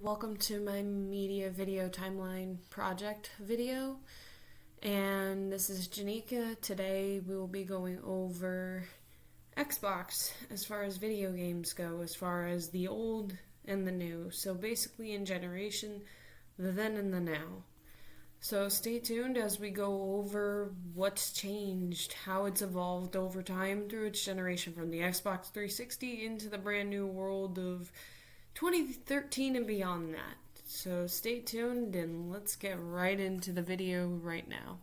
Welcome to my media video timeline project video, and this is Janika. Today we will be going over Xbox as far as video games go, as far as the old and the new. So basically in generation, the then and the now. So stay tuned as we go over what's changed, how it's evolved over time through its generation from the Xbox 360 into the brand new world of 2013 and beyond that. So stay tuned and let's get right into the video right now.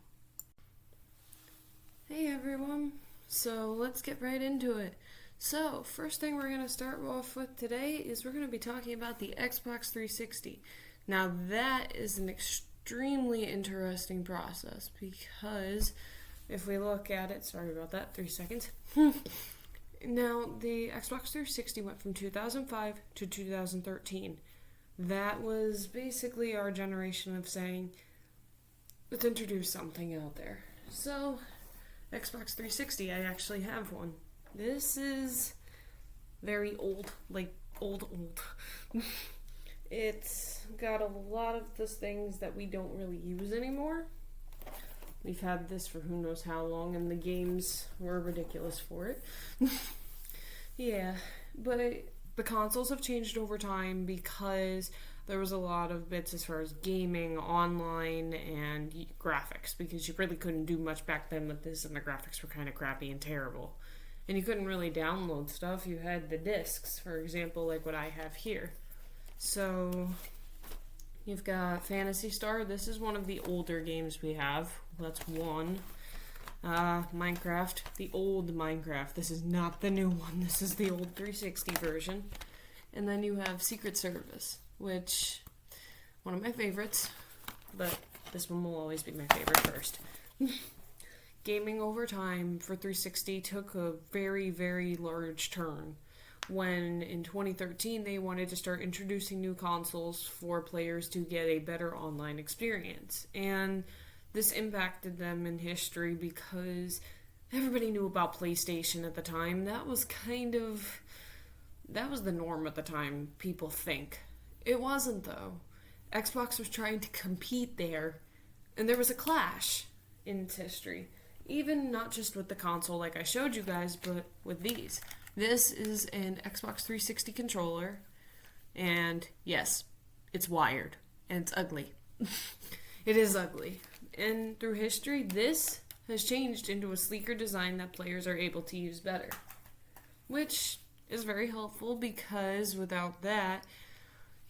Hey everyone, so let's get right into it. So first thing we're going to start off with today is we're going to be talking about the Xbox 360. Now that is an extremely interesting process because if we look at it, sorry about that, 3 seconds. Now, the Xbox 360 went from 2005 to 2013. That was basically our generation of saying, let's introduce something out there. So, Xbox 360, I actually have one. This is very old, like old. It's got a lot of the things that we don't really use anymore. We've had this for who knows how long, and the games were ridiculous for it. Yeah, but the consoles have changed over time because there was a lot of bits as far as gaming, online, and graphics, because you really couldn't do much back then with this, and the graphics were kind of crappy and terrible. And you couldn't really download stuff. You had the discs, for example, like what I have here. So you've got Phantasy Star. This is one of the older games we have. That's one. Minecraft, the old Minecraft. This is not the new one. This is the old 360 version. And then you have Secret Service, which, one of my favorites, but this one will always be my favorite first. Gaming over time for 360 took a very, very large turn when in 2013 they wanted to start introducing new consoles for players to get a better online experience. And this impacted them in history because everybody knew about PlayStation at the time. That was the norm at the time, people think. It wasn't, though. Xbox was trying to compete there, and there was a clash in its history. Even not just with the console like I showed you guys, but with these. This is an Xbox 360 controller, and yes, it's wired, and it's ugly. It is ugly. And through history, this has changed into a sleeker design that players are able to use better. Which is very helpful because without that,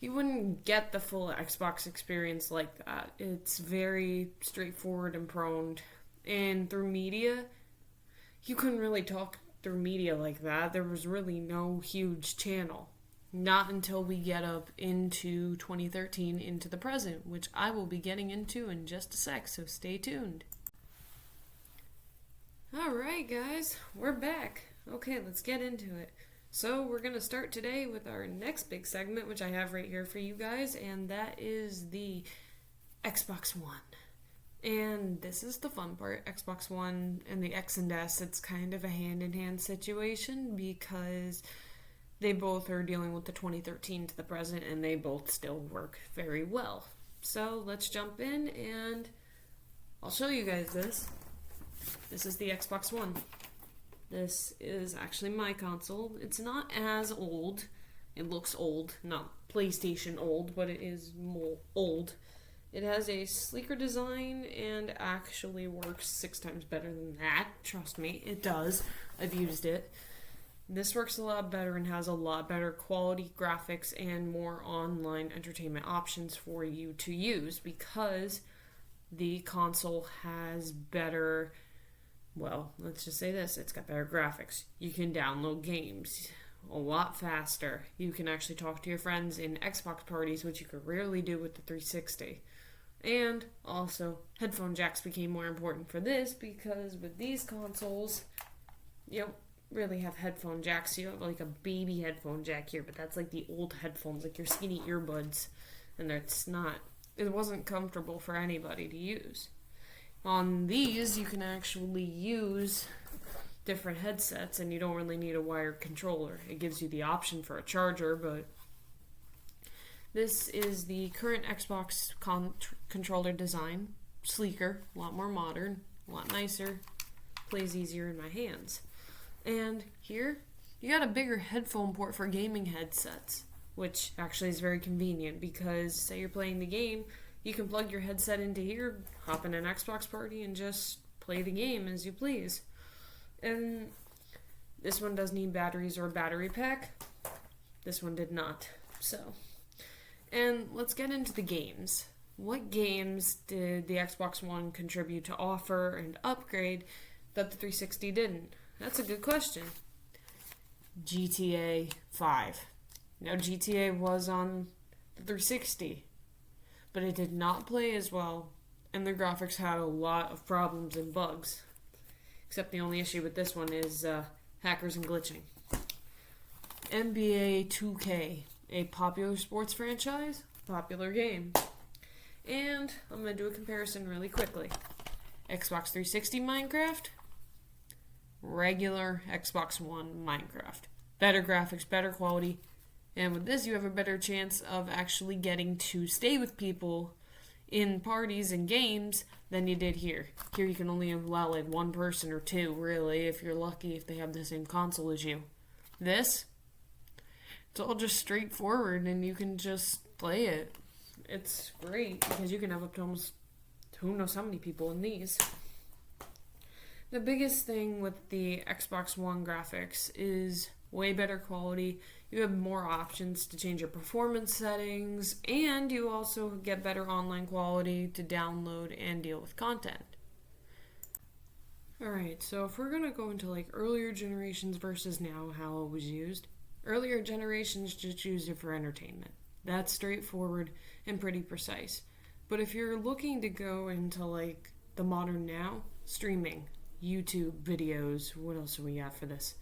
you wouldn't get the full Xbox experience like that. It's very straightforward and prone. And through media, you couldn't really talk through media like that. There was really no huge channel. Not until we get up into 2013, into the present, which I will be getting into in just a sec, so stay tuned. Alright guys, we're back. Okay, let's get into it. So we're going to start today with our next big segment, which I have right here for you guys, and that is the Xbox One. And this is the fun part. Xbox One and the X and S, it's kind of a hand-in-hand situation because they both are dealing with the 2013 to the present, and they both still work very well. So let's jump in, and I'll show you guys this. This is the Xbox One. This is actually my console. It's not as old. It looks old, not PlayStation old, but it is more old. It has a sleeker design and actually works 6 times better than that. Trust me, it does. I've used it. This works a lot better and has a lot better quality graphics and more online entertainment options for you to use because the console has better, well, let's just say this, it's got better graphics. You can download games a lot faster. You can actually talk to your friends in Xbox parties, which you could rarely do with the 360. And also, headphone jacks became more important for this because with these consoles, you don't really have headphone jacks. You have like a baby headphone jack here, but that's like the old headphones, like your skinny earbuds. And it wasn't comfortable for anybody to use. On these, you can actually use different headsets and you don't really need a wired controller. It gives you the option for a charger, but This is the current Xbox controller design. Sleeker, a lot more modern, a lot nicer, plays easier in my hands. And here, you got a bigger headphone port for gaming headsets, which actually is very convenient because, say you're playing the game, you can plug your headset into here, hop in an Xbox party, and just play the game as you please. And this one does need batteries or a battery pack. This one did not. And let's get into the games. What games did the Xbox One contribute to offer and upgrade that the 360 didn't? That's a good question. GTA 5. Now, GTA was on the 360, but it did not play as well, and the graphics had a lot of problems and bugs. Except the only issue with this one is hackers and glitching. NBA 2K, a popular sports franchise, popular game. And I'm going to do a comparison really quickly. Xbox 360 Minecraft, regular Xbox One Minecraft. Better graphics, better quality. And with this, you have a better chance of actually getting to stay with people in parties and games than you did here. Here you can only allow like one person or two, really, if you're lucky, if they have the same console as you. This, it's all just straightforward and you can just play it. It's great because you can have up to almost who knows how many people in these. The biggest thing with the Xbox One graphics is way better quality. You have more options to change your performance settings, and you also get better online quality to download and deal with content. Alright, so if we're going to go into like earlier generations versus now, how it was used. Earlier generations just used it for entertainment. That's straightforward and pretty precise. But if you're looking to go into like the modern now, streaming, YouTube videos, what else do we have for this?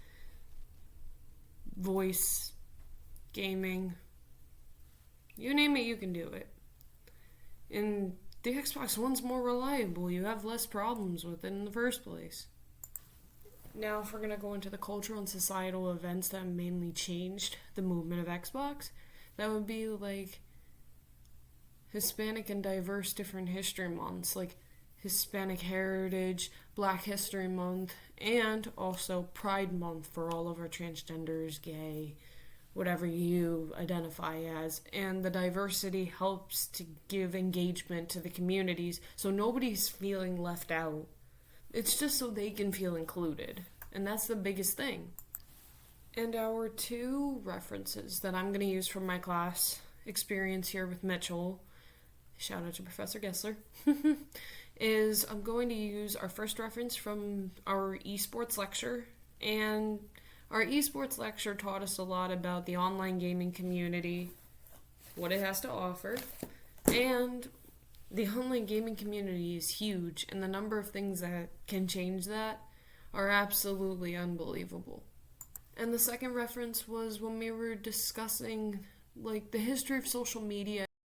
Voice, gaming, you name it, you can do it. And the Xbox One's more reliable. You have less problems with it in the first place. Now, if we're going to go into the cultural and societal events that mainly changed the movement of Xbox, that would be like Hispanic and diverse different history months, like Hispanic Heritage, Black History Month, and also Pride Month for all of our transgenders, gay, whatever you identify as. And the diversity helps to give engagement to the communities so nobody's feeling left out. It's just so they can feel included. And that's the biggest thing. And our two references that I'm going to use from my class experience here with Mitchell, shout out to Professor Gessler, is I'm going to use our first reference from our esports lecture. And our esports lecture taught us a lot about the online gaming community, what it has to offer, and the online gaming community is huge, and the number of things that can change that are absolutely unbelievable. And the second reference was when we were discussing like the history of social media